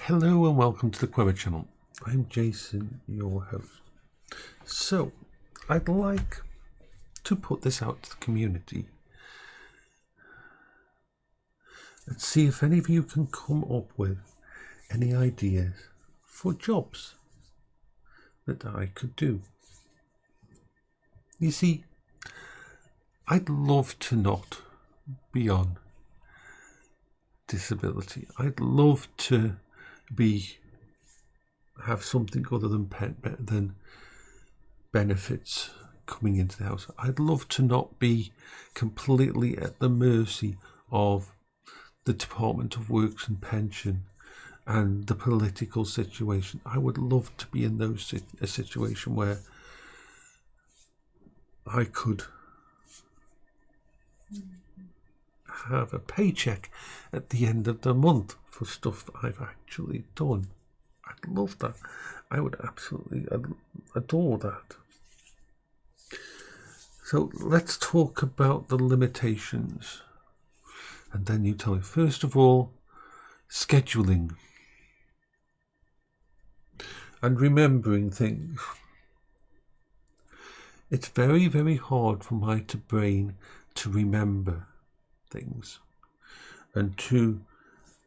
Hello and welcome to the Quever channel. I'm Jason, your host. So, I'd like to put this out to the community and see if any of you can come up with any ideas for jobs that I could do. You see, I'd love to not be on disability. I'd love to have something other than benefits coming into the house. I'd love to not be completely at the mercy of the Department of Works and Pension and the political situation. I would love to be in a situation where I could have a paycheck at the end of the month for stuff that I've actually done. I'd love that. I would absolutely adore that. So let's talk about the limitations. And then you tell me, first of all, scheduling and remembering things. It's very, very hard for my brain to remember things and to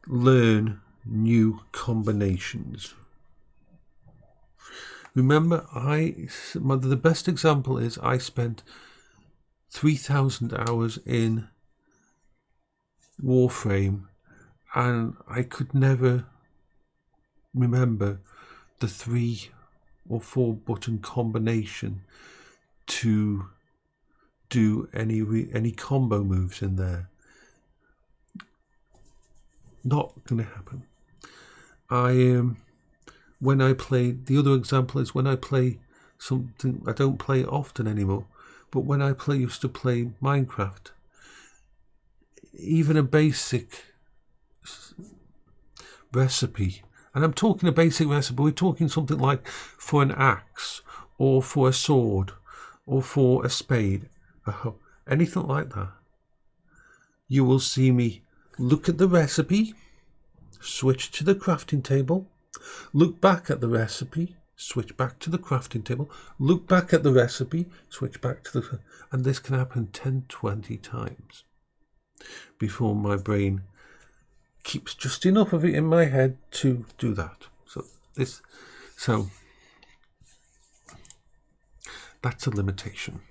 learn new combinations. Remember, the best example is I spent 3,000 hours in Warframe and I could never remember the 3 or 4 button combination to do any combo moves in there. Not going to happen. When I play, the other example is when I play something, I don't play often anymore, but when I used to play Minecraft, even a basic recipe, and I'm talking a basic recipe, we're talking something like for an axe, or for a sword, or for a spade, anything like that. You will see me look at the recipe, switch to the crafting table, look back at the recipe, switch back to the crafting table, look back at the recipe, switch back to the... And this can happen 10, 20 times before my brain keeps just enough of it in my head to do that. So that's a limitation.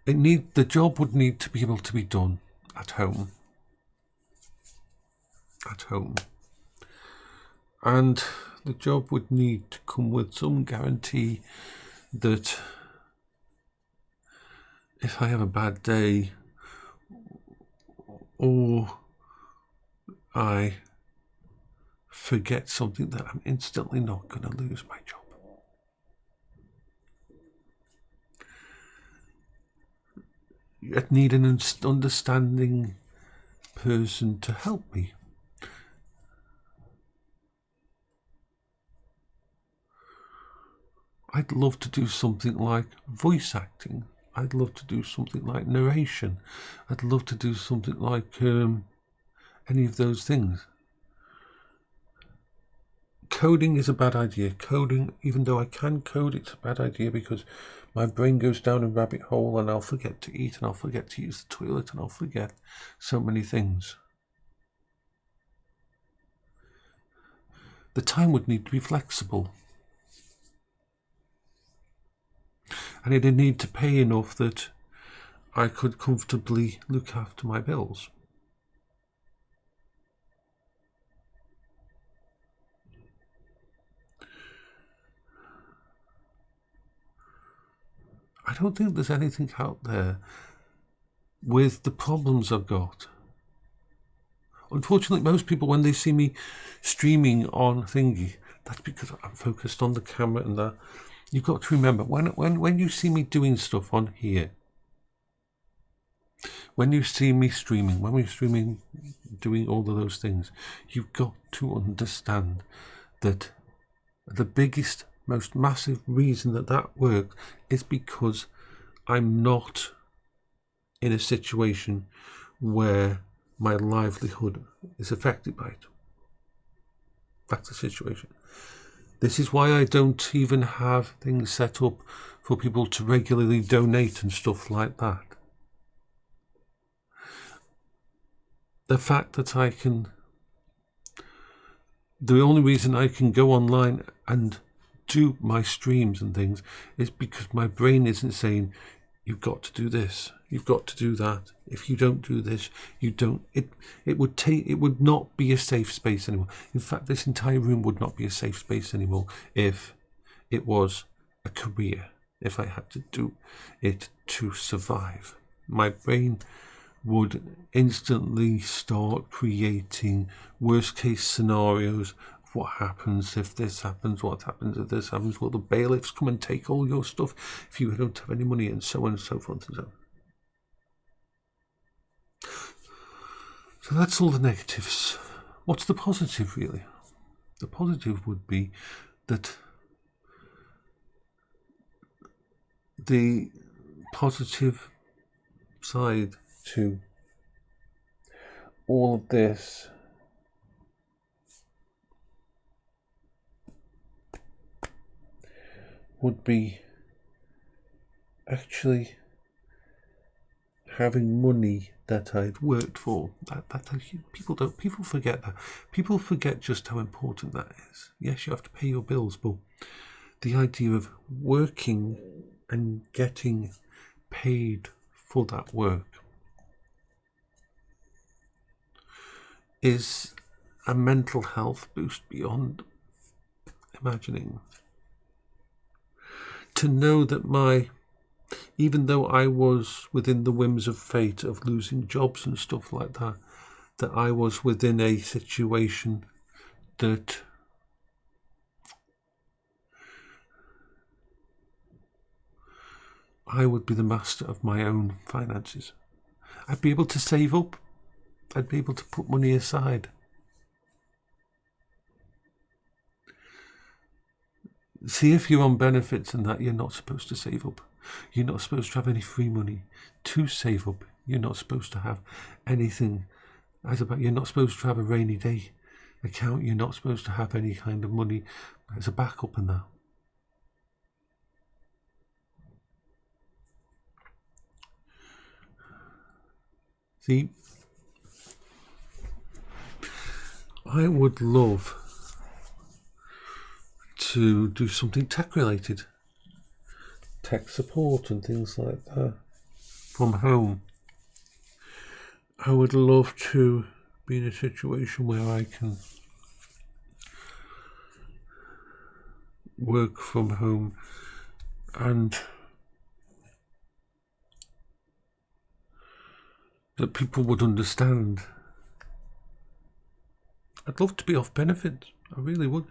The job would need to be able to be done at home. And the job would need to come with some guarantee that if I have a bad day or I forget something, that I'm instantly not going to lose my job. I'd need an understanding person to help me. I'd love to do something like voice acting. I'd love to do something like narration. I'd love to do something like any of those things. Coding is a bad idea. Coding, even though I can code, it's a bad idea because my brain goes down a rabbit hole and I'll forget to eat and I'll forget to use the toilet and I'll forget so many things. The time would need to be flexible. And it'd need to pay enough that I could comfortably look after my bills. I don't think there's anything out there with the problems I've got. Unfortunately, most people, when they see me streaming on thingy, that's because I'm focused on the camera and that. You've got to remember, when you see me doing stuff on here, when you see me streaming, when we're streaming, doing all of those things, you've got to understand that the biggest, most massive reason that works is because I'm not in a situation where my livelihood is affected by it. That's the situation. This is why I don't even have things set up for people to regularly donate and stuff like that. The fact that the only reason I can go online and do my streams and things is because my brain isn't saying, you've got to do this, you've got to do that. If you don't do this, you don't. It would not be a safe space anymore. In fact, this entire room would not be a safe space anymore if it was a career. If I had to do it to survive, my brain would instantly start creating worst case scenarios. What happens if this happens? What happens if this happens? Will the bailiffs come and take all your stuff if you don't have any money, and so on and so forth and so on. So that's all the negatives. What's the positive, really? The positive would be that the positive side to all of this would be actually having money that I'd worked for. People forget that. People forget just how important that is. Yes, you have to pay your bills, but the idea of working and getting paid for that work is a mental health boost beyond imagining. To know that even though I was within the whims of fate of losing jobs and stuff like that, that I was within a situation that I would be the master of my own finances. I'd be able to save up. I'd be able to put money aside. See, if you're on benefits and that, you're not supposed to save up. You're not supposed to have any free money to save up. You're not supposed to have anything. You're not supposed to have a rainy day account. You're not supposed to have any kind of money as a backup in that. See, I would love to do something tech related, tech support and things like that from home. I would love to be in a situation where I can work from home and that people would understand. I'd love to be off benefits. I really would.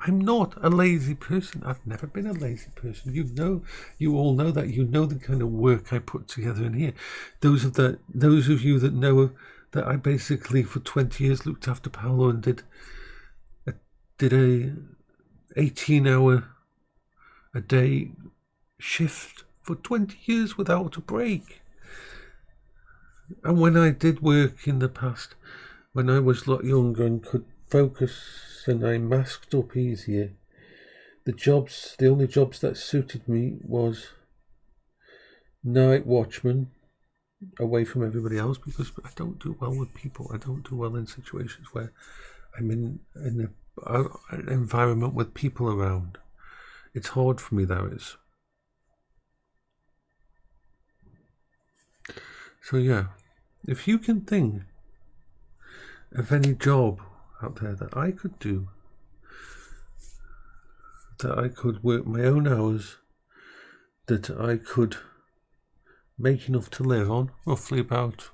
I'm not a lazy person. I've never been a lazy person. You all know that. You know the kind of work I put together in here. Those of you that know that I basically for 20 years looked after Paola and did a 18-hour a day shift for 20 years without a break. And when I did work in the past, when I was a lot younger and could focus and I masked up easier, the only jobs that suited me was night watchman, away from everybody else, because I don't do well with people. I don't do well in situations where I'm in an environment with people around. It's hard for me, that is. So yeah, if you can think of any job out there that I could do, that I could work my own hours, that I could make enough to live on, roughly about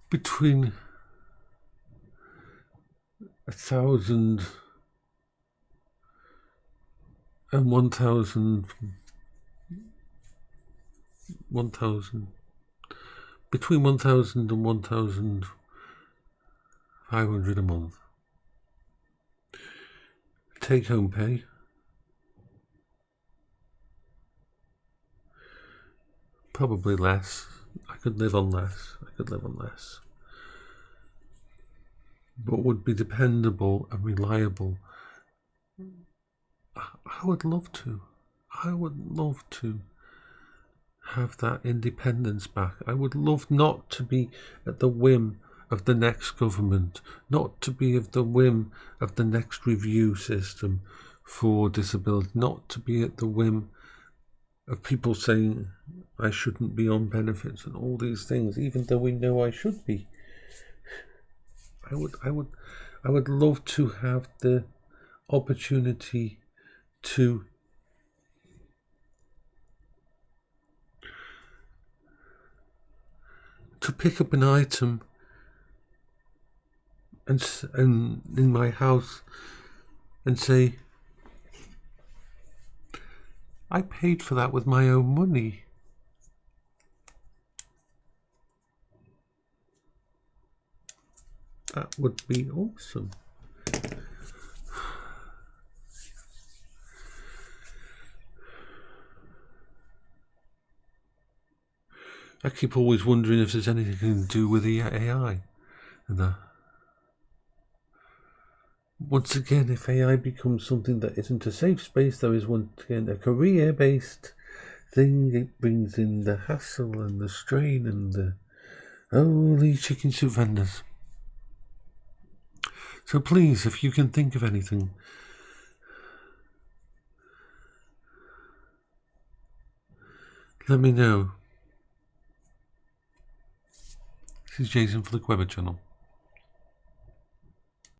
between 1,000 and 1,000, between 1,000 and 1,500 a month. Take home pay. Probably less. I could live on less. but would be dependable and reliable. I would love to. I would love to have that independence back. I would love not to be at the whim of the next government, not to be at the whim of the next review system for disability, not to be at the whim of people saying I shouldn't be on benefits and all these things, even though we know I should be. I would love to have the opportunity to pick up an item and in my house and say, I paid for that with my own money. That would be awesome. I keep always wondering if there's anything to do with the AI and that. Once again, if AI becomes something that isn't a safe space, there is once again a career-based thing. It brings in the hassle and the strain and the holy chicken soup vendors. So please, if you can think of anything, let me know. This is Jason for the Queber channel.